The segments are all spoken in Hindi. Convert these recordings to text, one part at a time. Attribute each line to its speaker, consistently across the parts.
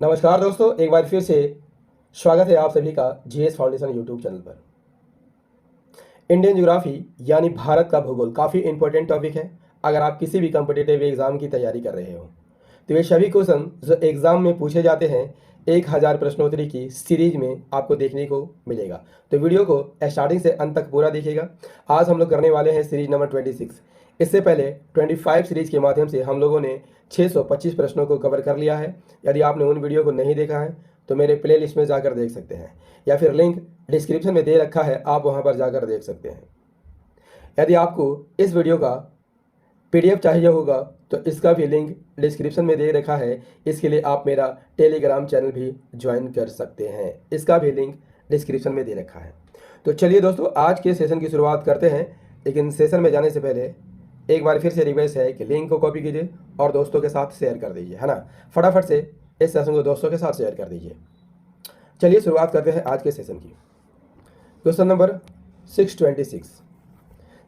Speaker 1: नमस्कार दोस्तों, एक बार फिर से स्वागत है आप सभी का जीएस फाउंडेशन यूट्यूब चैनल पर। इंडियन ज्योग्राफी यानी भारत का भूगोल काफ़ी इंपॉर्टेंट टॉपिक है। अगर आप किसी भी कॉम्पिटिटिव एग्जाम की तैयारी कर रहे हो तो ये सभी क्वेश्चन जो एग्जाम में पूछे जाते हैं 1000 प्रश्नोत्तरी की सीरीज में आपको देखने को मिलेगा। तो वीडियो को स्टार्टिंग से अंत तक पूरा देखिएगा। आज हम लोग करने वाले हैं सीरीज नंबर 26। इससे पहले 25 सीरीज के माध्यम से हम लोगों ने 625 प्रश्नों को कवर कर लिया है। यदि आपने उन वीडियो को नहीं देखा है तो मेरे प्ले लिस्ट में जाकर देख सकते हैं, या फिर लिंक डिस्क्रिप्शन में दे रखा है, आप वहां पर जाकर देख सकते हैं। यदि आपको इस वीडियो का PDF चाहिए होगा तो इसका भी लिंक डिस्क्रिप्शन में दे रखा है। इसके लिए आप मेरा टेलीग्राम चैनल भी ज्वाइन कर सकते हैं, इसका भी लिंक डिस्क्रिप्शन में दे रखा है। तो चलिए दोस्तों, आज के सेशन की शुरुआत करते हैं। लेकिन सेशन में जाने से पहले एक बार फिर से रिक्वेस्ट है कि लिंक को कॉपी कीजिए और दोस्तों के साथ शेयर कर दीजिए, है ना। फटाफट से इस सेशन को दोस्तों के साथ शेयर कर दीजिए। चलिए शुरुआत करते हैं आज के सेशन की। क्वेश्चन नंबर 626,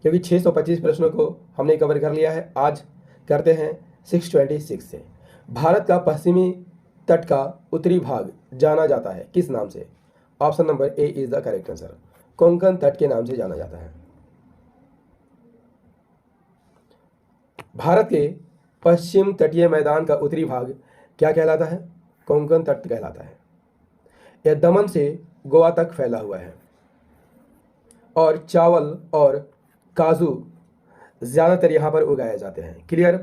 Speaker 1: क्योंकि 625 प्रश्नों को हमने कवर कर लिया है, आज करते हैं 626 से। भारत का पश्चिमी तट का उत्तरी भाग जाना जाता है किस नाम से? Option number A is the correct answer. Konkan तट के नाम से जाना जाता है। भारत के पश्चिम तटीय मैदान का उत्तरी भाग क्या कहलाता है? कोंकण तट कहलाता है। यह दमन से गोवा तक फैला हुआ है और चावल और काजू ज़्यादातर यहाँ पर उगाए जाते हैं। क्लियर?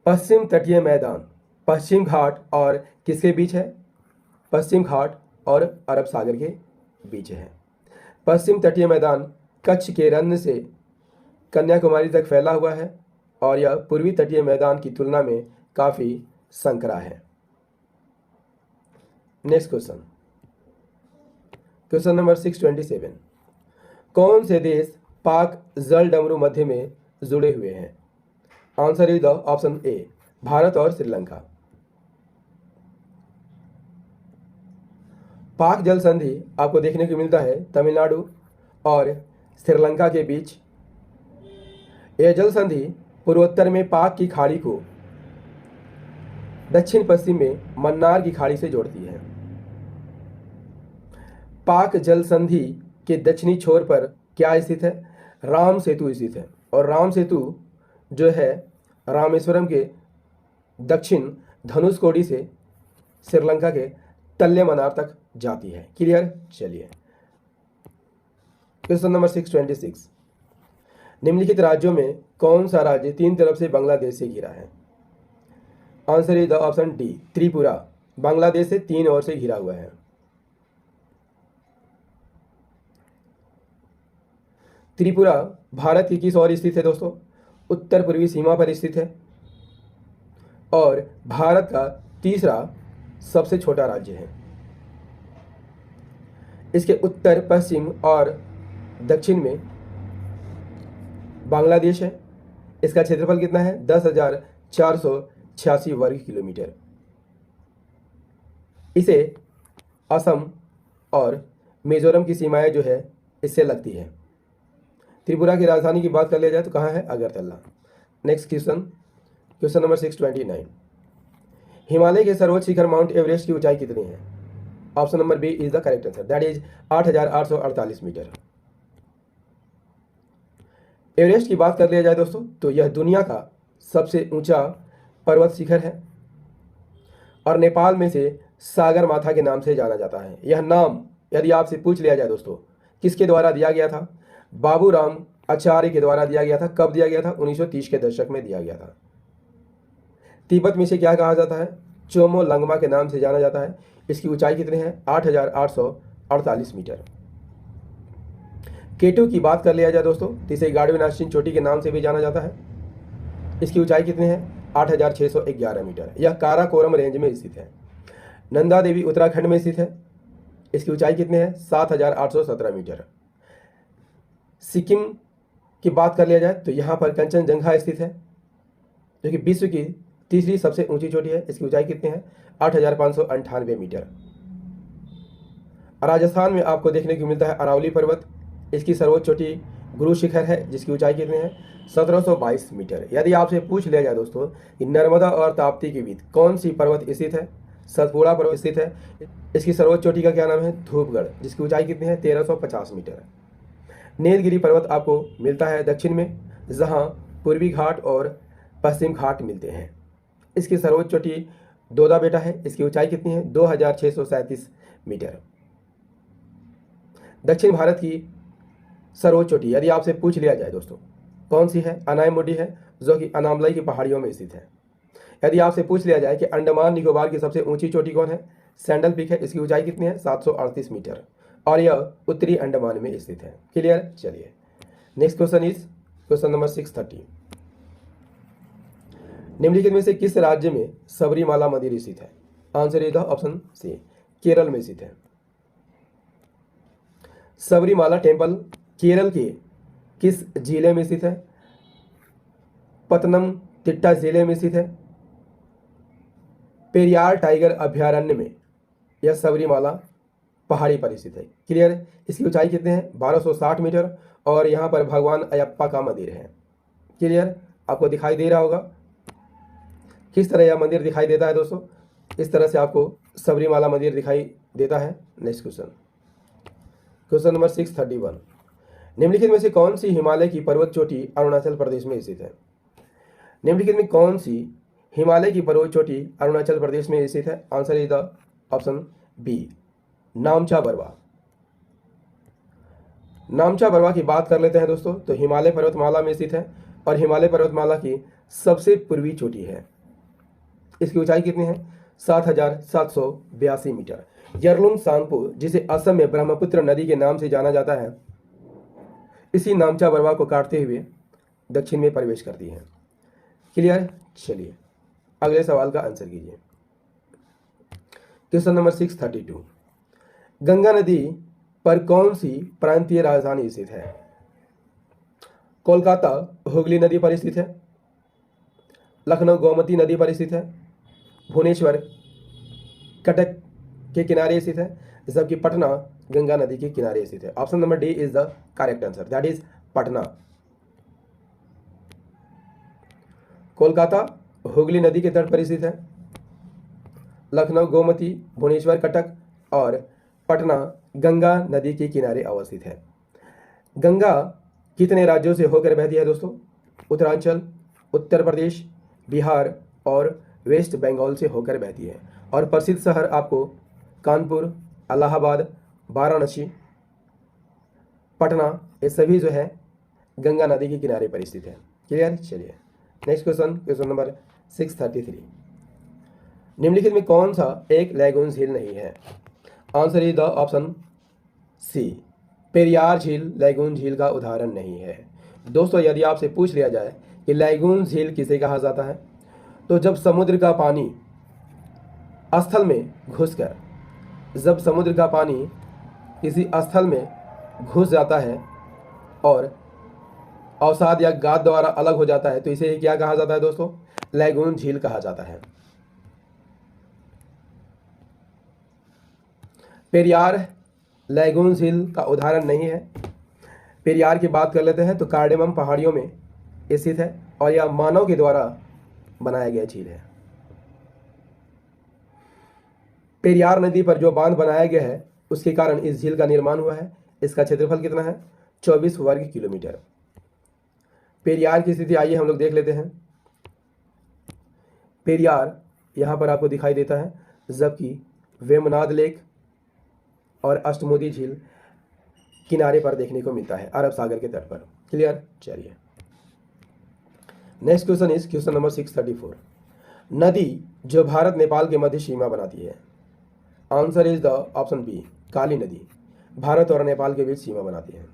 Speaker 1: पश्चिम तटीय मैदान पश्चिम घाट और किसके बीच है? पश्चिम घाट और अरब सागर के बीच है। पश्चिम तटीय मैदान कच्छ के रन से कन्याकुमारी तक फैला हुआ है और यह पूर्वी तटीय मैदान की तुलना में काफ़ी संकरा है। Next question, question number 627। कौन से देश पाक जल डमरू मध्य में जुड़े हुए हैं? आंसर इज द ऑप्शन ए, भारत और श्रीलंका। पाक जल संधि आपको देखने को मिलता है तमिलनाडु और श्रीलंका के बीच। यह जल संधि पूर्वोत्तर में पाक की खाड़ी को दक्षिण पश्चिम में मन्नार की खाड़ी से जोड़ती है। पाक जल संधि के दक्षिणी छोर पर क्या स्थित है? राम सेतु स्थित है, और राम सेतु जो है रामेश्वरम के दक्षिण धनुषकोडी से श्रीलंका के तल्ले मनार तक जाती है। क्लियर? चलिए क्वेश्चन नंबर 626। निम्नलिखित राज्यों में कौन सा राज्य तीन तरफ से बांग्लादेश से घिरा है? Answer is the option D, Tripura. Bangladesh से तीन ओर से घिरा हुआ है। त्रिपुरा भारत की किस ओर स्थित है दोस्तों? उत्तर पूर्वी सीमा पर स्थित है और भारत का तीसरा सबसे छोटा राज्य है। इसके उत्तर पश्चिम और दक्षिण में बांग्लादेश है। इसका क्षेत्रफल कितना है? 10,486 वर्ग किलोमीटर। इसे असम और मिजोरम की सीमाएं जो है इससे लगती है। त्रिपुरा की राजधानी की बात कर लिया जाए तो कहाँ है? Agartala. Next question, question number 629। Himalaya के सर्वोच्च शिखर माउंट एवरेस्ट की ऊंचाई कितनी है? Option number B is the correct answer, that is 8,848 metre. Everest की बात कर लिया जाए दोस्तों तो यह दुनिया का सबसे ऊंचा पर्वत शिखर है और नेपाल में से सागरमाथा के नाम से जाना जाता है। यह नाम यदि आपसे पूछ लिया जाए दोस्तों किसके द्वारा दिया गया था? बाबूराम आचार्य के द्वारा दिया गया था। कब दिया गया था? 1930 के दशक में दिया गया था। तिब्बत में से क्या कहा जाता है? चोमो लंगमा के नाम से जाना जाता है। इसकी ऊंचाई कितनी है? 8,848 मीटर। केटू की बात कर लिया जाए दोस्तों तो इसे गाड़वीनाथ चोटी के नाम से भी जाना जाता है। इसकी ऊंचाई कितनी है? 8,611 मीटर। यह काराकोरम रेंज में स्थित है। नंदा देवी उत्तराखंड में स्थित है। इसकी ऊंचाई कितनी है? 7,817 मीटर। सिक्किम की बात कर लिया जाए तो यहाँ पर कंचनजंगा स्थित है जो कि विश्व की तीसरी सबसे ऊंची चोटी है। इसकी ऊंचाई कितनी है? 8,598 मीटर। राजस्थान में आपको देखने को मिलता है अरावली पर्वत। इसकी सर्वोच्च चोटी गुरु शिखर है जिसकी ऊंचाई कितनी है? 1722 मीटर। यदि आपसे पूछ लिया जाए दोस्तों कि नर्मदा और ताप्ती के बीच कौन सी पर्वत स्थित है? सतपुड़ा पर्वत स्थित है। इसकी सर्वोच्च चोटी का क्या नाम है? धूपगढ़, जिसकी ऊंचाई कितनी है? 1350 मीटर। नीलगिरी पर्वत आपको मिलता है दक्षिण में, जहां पूर्वी घाट और पश्चिम घाट मिलते हैं। इसकी सर्वोच्च चोटी दोदा बेटा है। इसकी ऊंचाई कितनी है? 2637 मीटर। दक्षिण भारत की सर्वोच्च चोटी यदि आपसे पूछ लिया जाए दोस्तों कौन सी है? अनायमुडी है, जो कि अनामलाई की पहाड़ियों में स्थित है। यदि आपसे पूछ लिया जाए कि अंडमान निकोबार की सबसे ऊंची चोटी कौन है? सैंडल पीक है। इसकी ऊंचाई कितनी है? 738 मीटर और यह उत्तरी अंडमान में स्थित है। क्लियर? चलिए next question is question number 630। निम्नलिखित में से किस राज्य में सबरीमाला मंदिर स्थित है? Answer is the option C, Kerala में स्थित है। सबरीमाला टेम्पल केरल के किस जिले में स्थित है? पतनमतिट्टा जिले में स्थित है। पेरियार टाइगर अभयारण्य में यह सबरीमाला पहाड़ी पर स्थित है। क्लियर? इसकी ऊंचाई कितने हैं? 1260 मीटर और यहाँ पर भगवान अयप्पा का मंदिर है। क्लियर? आपको दिखाई दे रहा होगा किस तरह यह मंदिर दिखाई देता है दोस्तों। इस तरह से आपको सबरीमाला मंदिर दिखाई देता है। Next question, question number 631। निम्नलिखित में से कौन सी हिमालय की पर्वत चोटी अरुणाचल प्रदेश में स्थित है? निम्नलिखित में कौन सी हिमालय की पर्वत चोटी अरुणाचल प्रदेश में स्थित है? Answer is the option B, Namcha Barwa. Namcha Barwa की बात कर लेते हैं दोस्तों, तो हिमालय पर्वतमाला में स्थित है और हिमालय पर्वतमाला की सबसे पूर्वी चोटी है। इसकी ऊंचाई कितनी है? 7782 मीटर। यरलुंग सांगपो, जिसे असम में ब्रह्मपुत्र नदी के नाम से जाना जाता है, इसी नामचा बरवा को काटते हुए दक्षिण में प्रवेश करती है। क्लियर? चलिए अगले सवाल का आंसर कीजिए। Question number 632। गंगा नदी पर कौन सी प्रांतीय राजधानी स्थित है? कोलकाता हुगली नदी पर स्थित है, लखनऊ गोमती नदी पर स्थित है, भुवनेश्वर कटक के किनारे स्थित है, जबकि पटना गंगा नदी के किनारे स्थित है। Option number D is the correct answer, that is Patna. Kolkata Hooghly नदी के तट पर स्थित है, लखनऊ गोमती, भुवनेश्वर कटक और पटना गंगा नदी के किनारे अवस्थित है। गंगा कितने राज्यों से होकर बहती है दोस्तों? उत्तरांचल, उत्तर प्रदेश, बिहार और वेस्ट बंगाल से होकर बहती है। और प्रसिद्ध शहर आपको कानपुर, इलाहाबाद, वाराणसी, पटना, ये सभी जो है गंगा नदी के किनारे पर स्थित है। क्लियर? चलिए नेक्स्ट क्वेश्चन, क्वेश्चन नंबर 633। निम्नलिखित में कौन सा एक लैगून झील नहीं है? Answer is the option C, Periyar झील लैगून झील का उदाहरण नहीं है। दोस्तों यदि आपसे पूछ लिया जाए कि लैगून झील किसे कहा जाता है, तो जब समुद्र का पानी स्थल में घुसकर, जब समुद्र का पानी किसी स्थल में घुस जाता है और अवसाद या गाद द्वारा अलग हो जाता है, तो इसे क्या कहा जाता है दोस्तों? लैगून झील कहा जाता है। पेरियार लैगून झील का उदाहरण नहीं है। पेरियार की बात कर लेते हैं तो कार्डेमम पहाड़ियों में स्थित है और यह मानव के द्वारा बनाया गया झील है। पेरियार नदी पर जो बांध बनाया गया है उसके कारण इस झील का निर्माण हुआ है। इसका क्षेत्रफल कितना है? 24 वर्ग किलोमीटर। पेरियार की स्थिति आइए हम लोग देख लेते हैं। पेरियार यहाँ पर आपको दिखाई देता है, जबकि वेमनाद लेक और अष्टमुदी झील किनारे पर देखने को मिलता है, अरब सागर के तट पर। क्लियर? चलिए next question is question number 634। नदी जो भारत नेपाल के मध्य सीमा बनाती है? Answer is the option B, Kali नदी भारत और नेपाल के बीच सीमा बनाती है।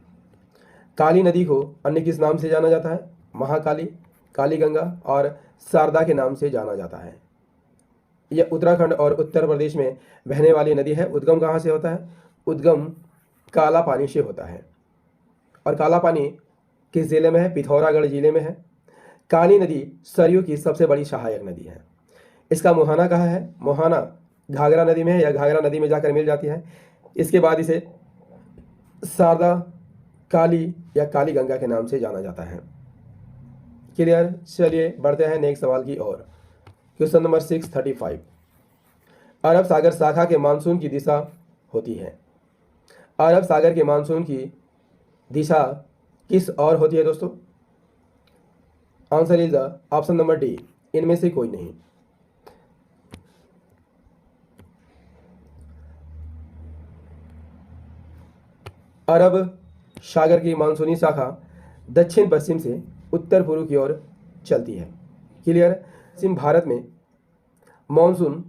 Speaker 1: काली नदी को अन्य किस नाम से जाना जाता है? महाकाली, काली गंगा और शारदा के नाम से जाना जाता है। यह उत्तराखंड और उत्तर प्रदेश में बहने वाली नदी है। उद्गम कहाँ से होता है? उद्गम काला पानी से होता है। और काला पानी किस जिले में है? पिथौरागढ़ जिले में है। काली नदी सरयू की सबसे बड़ी सहायक नदी है। इसका मुहाना कहाँ है? मुहाना घाघरा नदी में है, या घाघरा नदी में जाकर मिल जाती है। इसके बाद इसे शारदा, काली या काली गंगा के नाम से जाना जाता है। क्लियर? चलिए बढ़ते हैं नेक्स्ट सवाल की ओर। Question number 635। अरब सागर शाखा के मानसून की दिशा होती है। अरब सागर के मानसून की दिशा किस ओर होती है दोस्तों? Answer is option number D, इनमें से कोई नहीं। अरब सागर की मानसूनी शाखा दक्षिण पश्चिम से उत्तर पूर्व की ओर चलती है। क्लियर? पश्चिम भारत में मानसून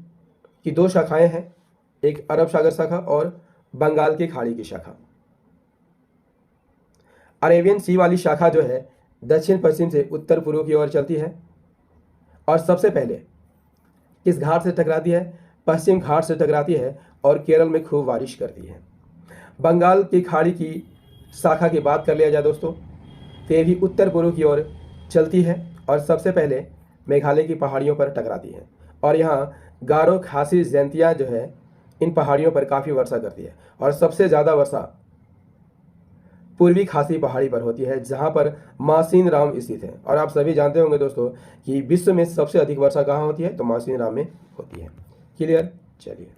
Speaker 1: की दो शाखाएं हैं, एक अरब सागर शाखा और बंगाल की खाड़ी की शाखा। अरेबियन सी वाली शाखा जो है दक्षिण पश्चिम से उत्तर पूर्व की ओर चलती है और सबसे पहले किस घाट से टकराती है? पश्चिम घाट से टकराती है और केरल में खूब बारिश करती है। बंगाल की खाड़ी की शाखा की बात कर लिया जाए दोस्तों, तो ये भी उत्तर पूर्व की ओर चलती है और सबसे पहले मेघालय की पहाड़ियों पर टकराती है और यहाँ गारो खासी जयंतिया जो है इन पहाड़ियों पर काफ़ी वर्षा करती है और सबसे ज़्यादा वर्षा पूर्वी खासी पहाड़ी पर होती है जहाँ पर मासीन राम स्थित है। और आप सभी जानते होंगे दोस्तों कि विश्व में सबसे अधिक वर्षा कहाँ होती है? तो मासीन राम में होती है। क्लियर? चलिए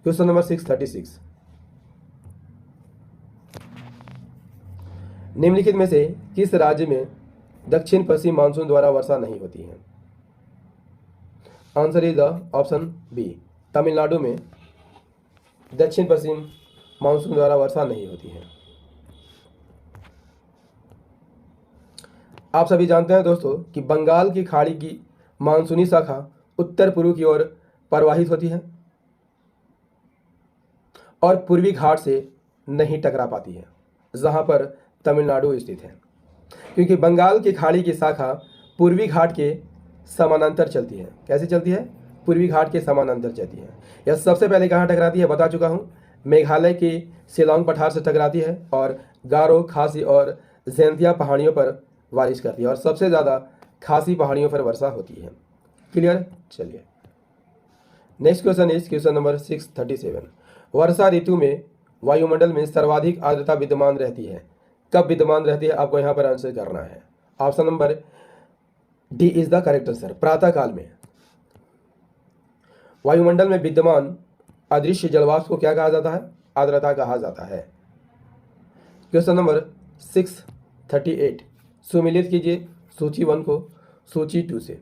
Speaker 1: क्वेश्चन नंबर 636, निम्नलिखित में से किस राज्य में दक्षिण पश्चिम मानसून द्वारा वर्षा नहीं होती है? Answer is the option B, Tamil Nadu में दक्षिण पश्चिम मानसून द्वारा वर्षा नहीं होती है। आप सभी जानते हैं दोस्तों कि बंगाल की खाड़ी की मानसूनी शाखा उत्तर पूर्व की ओर प्रवाहित होती है और पूर्वी घाट से नहीं टकरा पाती है जहां पर तमिलनाडु स्थित है, क्योंकि बंगाल की खाड़ी की शाखा पूर्वी घाट के समानांतर चलती है। कैसे चलती है? पूर्वी घाट के समानांतर चलती है। यह सबसे पहले कहाँ टकराती है बता चुका हूँ, मेघालय की शिलांग पठार से टकराती है और गारो खासी और जयंतिया पहाड़ियों पर बारिश करती है और सबसे ज़्यादा खासी पहाड़ियों पर वर्षा होती है। क्लियर? चलिए next question is question number 637, वर्षा ऋतु में वायुमंडल में सर्वाधिक आर्द्रता विद्यमान रहती है। कब विद्यमान रहती है? आपको यहाँ पर आंसर करना है। Option number D is the correct answer, प्रातः काल में। वायुमंडल में विद्यमान अदृश्य जलवाष्प को क्या कहा जाता है? आर्द्रता कहा जाता है। क्वेश्चन नंबर 638, सुमिलित कीजिए सूची 1 को सूची 2 से।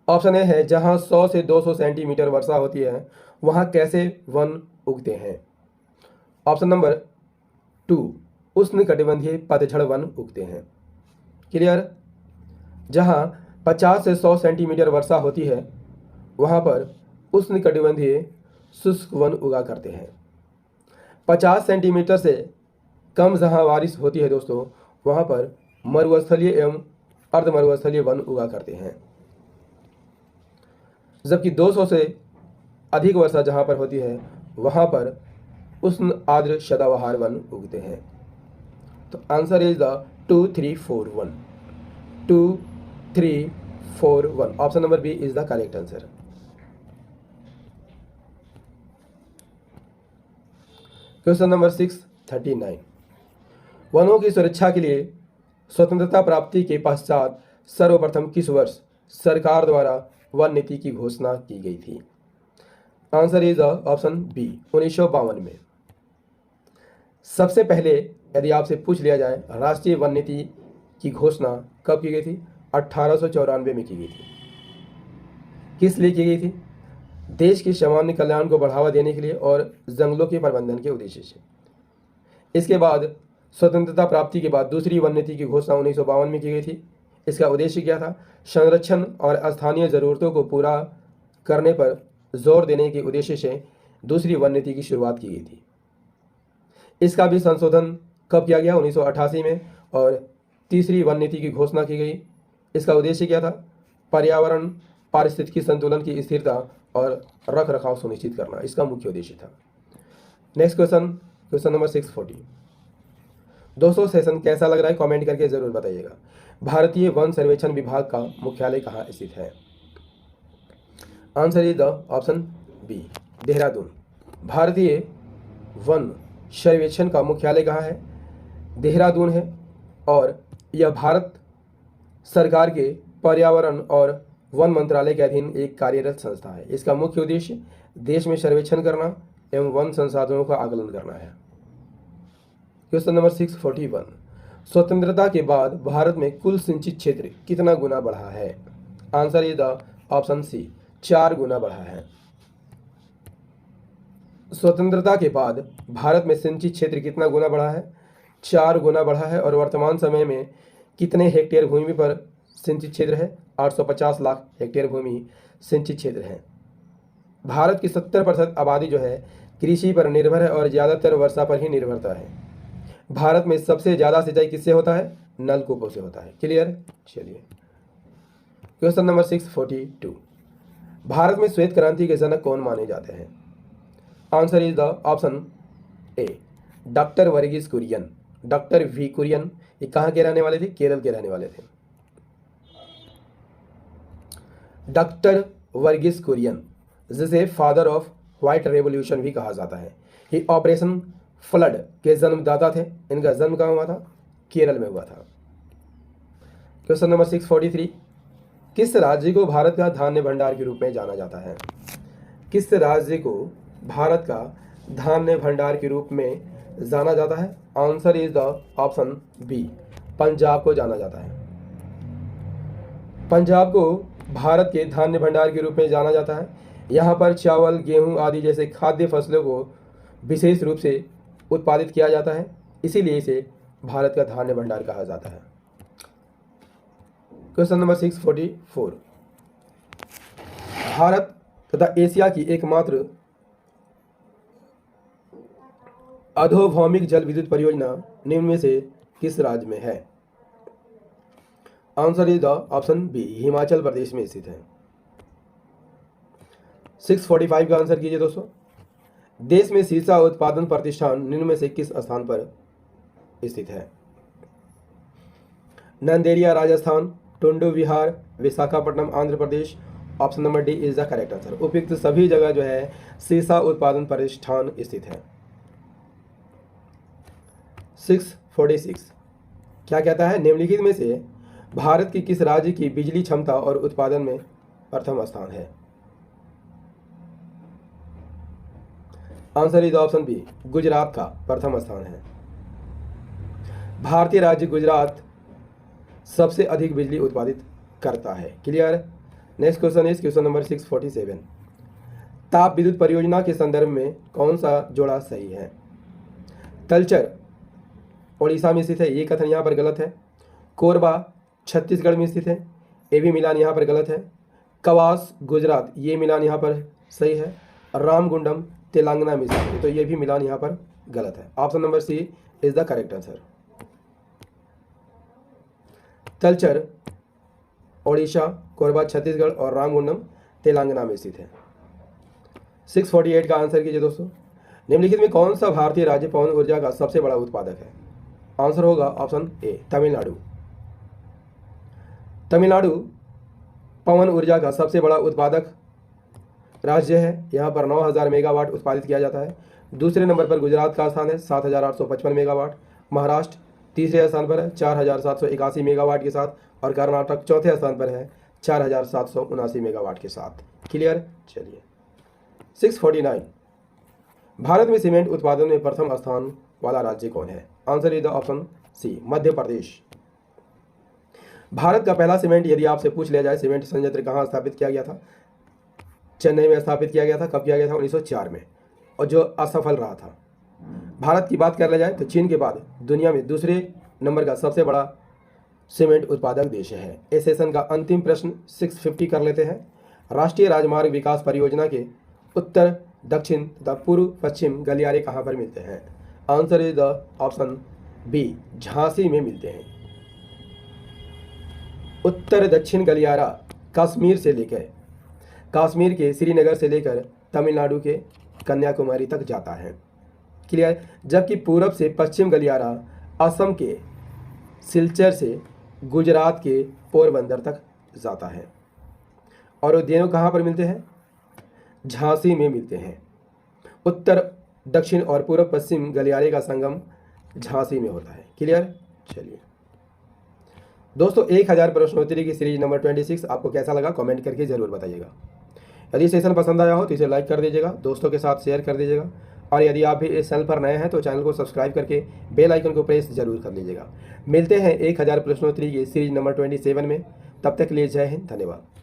Speaker 1: ऑप्शन ए है जहां 100 से 200 सेंटीमीटर वर्षा होती है वहां कैसे वन उगते हैं? ऑप्शन नंबर 2, उष्णकटिबंधीय पतझड़ वन उगते हैं। क्लियर? जहां 50 से 100 सेंटीमीटर वर्षा होती है वहां पर उष्णकटिबंधीय शुष्क वन उगा करते हैं। 50 सेंटीमीटर से कम जहां बारिश होती है दोस्तों वहां पर मरुस्थलीय एवं अर्धमरुस्थलीय वन उगा करते हैं, जबकि 200 से अधिक वर्षा जहां पर होती है वहां पर उष्ण आर्द्र सदाबहार वन उगते हैं। तो answer is the 2341, 2341। Option number B is the correct answer. Question number 639, वनों की सुरक्षा के लिए स्वतंत्रता प्राप्ति के पश्चात सर्वप्रथम किस वर्ष सरकार द्वारा वन नीति की घोषणा की गई थी? आंसर इज ऑप्शन बी, 1952 में। सबसे पहले यदि आपसे पूछ लिया जाए राष्ट्रीय वन नीति की घोषणा कब की गई थी? 1894 में की गई थी। किस लिए की गई थी? देश के सामान्य कल्याण को बढ़ावा देने के लिए और जंगलों के प्रबंधन के उद्देश्य से। इसके बाद स्वतंत्रता प्राप्ति के बाद दूसरी वन नीति की घोषणा 1952 में की गई थी। इसका उद्देश्य क्या था? संरक्षण और स्थानीय ज़रूरतों को पूरा करने पर जोर देने के उद्देश्य से दूसरी वन नीति की शुरुआत की गई थी। इसका भी संशोधन कब किया गया? 1988 में, और तीसरी वन नीति की घोषणा की गई। इसका उद्देश्य क्या था? पर्यावरण पारिस्थितिकी संतुलन की स्थिरता और रख रखाव सुनिश्चित करना, इसका मुख्य उद्देश्य था। Next question, question number 640। दोस्तों सेशन कैसा लग रहा है कमेंट करके ज़रूर बताइएगा। भारतीय वन सर्वेक्षण विभाग का मुख्यालय कहाँ स्थित है? Answer is the option B, Dehradun. भारतीय वन सर्वेक्षण का मुख्यालय कहाँ है? देहरादून है और यह भारत सरकार के पर्यावरण और वन मंत्रालय के अधीन एक कार्यरत संस्था है। इसका मुख्य उद्देश्य देश में सर्वेक्षण करना एवं वन संसाधनों का आकलन करना है। क्वेश्चन नंबर 641, स्वतंत्रता के बाद भारत में कुल सिंचित क्षेत्र कितना गुना बढ़ा है? Answer is the option C, 4 गुना बढ़ा है। स्वतंत्रता के बाद भारत में सिंचित क्षेत्र कितना गुना बढ़ा है? 4 गुना बढ़ा है। और वर्तमान समय में कितने हेक्टेयर भूमि पर सिंचित क्षेत्र है? 850 लाख हेक्टेयर भूमि सिंचित क्षेत्र है। भारत की 70% आबादी जो है कृषि पर निर्भर है और ज़्यादातर वर्षा पर ही निर्भरता है। भारत में सबसे ज़्यादा सिंचाई किससे होता है? नलकूपों से होता है। क्लियर? चलिए क्वेश्चन नंबर 642, भारत में श्वेत क्रांति के जनक कौन माने जाते हैं? Answer is the option A, doctor Varghese Kurien. Doctor V Kurien ये कहाँ के रहने वाले थे? केरल के रहने वाले थे। डॉक्टर वर्गीस कुरियन, जिसे फादर ऑफ व्हाइट रेवोल्यूशन भी कहा जाता है, ये ऑपरेशन फ्लड के जन्मदाता थे। इनका जन्म कहाँ हुआ था? केरल में हुआ था। क्वेश्चन नंबर 643, किस राज्य को भारत का धान्य भंडार के रूप में जाना जाता है? किस राज्य को भारत का धान्य भंडार के रूप में जाना जाता है? Answer is the option B, Punjab को जाना जाता है। पंजाब को भारत के धान्य भंडार के रूप में जाना जाता है। यहाँ पर चावल, गेहूं आदि जैसे खाद्य फसलों को विशेष रूप से उत्पादित किया जाता है, इसीलिए इसे भारत का धान्य भंडार कहा जाता है। क्वेश्चन नंबर 644, भारत तथा एशिया की एकमात्र अधोभौमिक जल विद्युत परियोजना निम्न में से किस राज्य में है? Answer is the option B, Himachal Pradesh में स्थित है। 645 का आंसर कीजिए दोस्तों। देश में सीसा उत्पादन प्रतिष्ठान निम्न में से किस स्थान पर स्थित है? Nanderia Rajasthan, Tundu Bihar, Visakhapatnam Andhra Pradesh. Option number D is the correct answer. उपयुक्त सभी जगह जो है सीसा उत्पादन प्रतिष्ठान स्थित है। 646 क्या कहता है? निम्नलिखित में से भारत की किस राज्य की बिजली क्षमता और उत्पादन में प्रथम स्थान है? Answer is option B, Gujarat का प्रथम स्थान है। भारतीय राज्य गुजरात सबसे अधिक बिजली उत्पादित करता है। Clear? Next question is question number 647, ताप विद्युत परियोजना के संदर्भ में कौन सा जोड़ा सही है? तलचर ओडिशा में स्थित है, ये कथन यहाँ पर गलत है। कोरबा छत्तीसगढ़ में स्थित है, ये भी मिलान यहाँ पर गलत है। कवास गुजरात, ये मिलान यहाँ पर सही है। रामगुंडम तेलंगाना में स्थित है, तो ये भी मिलान यहाँ पर गलत है। Option number C is the correct answer. Talcher Odisha, Korba Chhattisgarh और रामगुंडम तेलंगाना में स्थित है। 648 का आंसर कीजिए दोस्तों। निम्नलिखित में कौन सा भारतीय राज्य पवन ऊर्जा का सबसे बड़ा उत्पादक है? आंसर होगा ऑप्शन ए, तमिलनाडु। तमिलनाडु पवन ऊर्जा का सबसे बड़ा उत्पादक राज्य है। यहाँ पर 9000 मेगावाट उत्पादित किया जाता है। दूसरे नंबर पर गुजरात का स्थान है 7855 मेगावाट। महाराष्ट्र तीसरे स्थान पर है 4781 मेगावाट के साथ, और कर्नाटक चौथे स्थान पर है 4779 मेगावाट के साथ। क्लियर? चलिए 649, भारत में सीमेंट उत्पादन में प्रथम स्थान वाला राज्य कौन है? Answer is the option C, Madhya Pradesh. Bharat का पहला सीमेंट, यदि आपसे पूछ लिया जाए सीमेंट संयंत्र कहाँ स्थापित किया गया था? चेन्नई में स्थापित किया गया था। कब किया गया था? 1904 में, और जो असफल रहा था। भारत की बात कर लिया जाए तो चीन के बाद दुनिया में दूसरे नंबर का सबसे बड़ा सीमेंट उत्पादक देश है। इस सेशन का अंतिम प्रश्न 650 कर लेते हैं। राष्ट्रीय राजमार्ग विकास परियोजना के उत्तर, दक्षिण तथा पूर्व पश्चिम गलियारे कहाँ पर मिलते हैं? Answer is the option B, Jhansi में मिलते हैं। उत्तर दक्षिण गलियारा कश्मीर के श्रीनगर से लेकर तमिलनाडु के कन्याकुमारी तक जाता है। क्लियर? जबकि पूरब से पश्चिम गलियारा असम के सिलचर से गुजरात के पोरबंदर तक जाता है। और वो दोनों कहाँ पर मिलते हैं? झांसी में मिलते हैं। उत्तर दक्षिण और पूर्व पश्चिम गलियारे का संगम झांसी में होता है। क्लियर? चलिए दोस्तों 1000 प्रश्नोत्तरी की सीरीज नंबर 26 आपको कैसा लगा कमेंट करके ज़रूर बताइएगा। यदि सेशन पसंद आया हो तो इसे लाइक कर दीजिएगा, दोस्तों के साथ शेयर कर दीजिएगा, और यदि आप भी इस चैनल पर नए हैं तो चैनल को सब्सक्राइब करके बेल आइकन को प्रेस जरूर कर लीजिएगा। मिलते हैं 1000 प्रश्नोत्तरी की सीरीज नंबर 27 में। तब तक के लिए जय हिंद, धन्यवाद।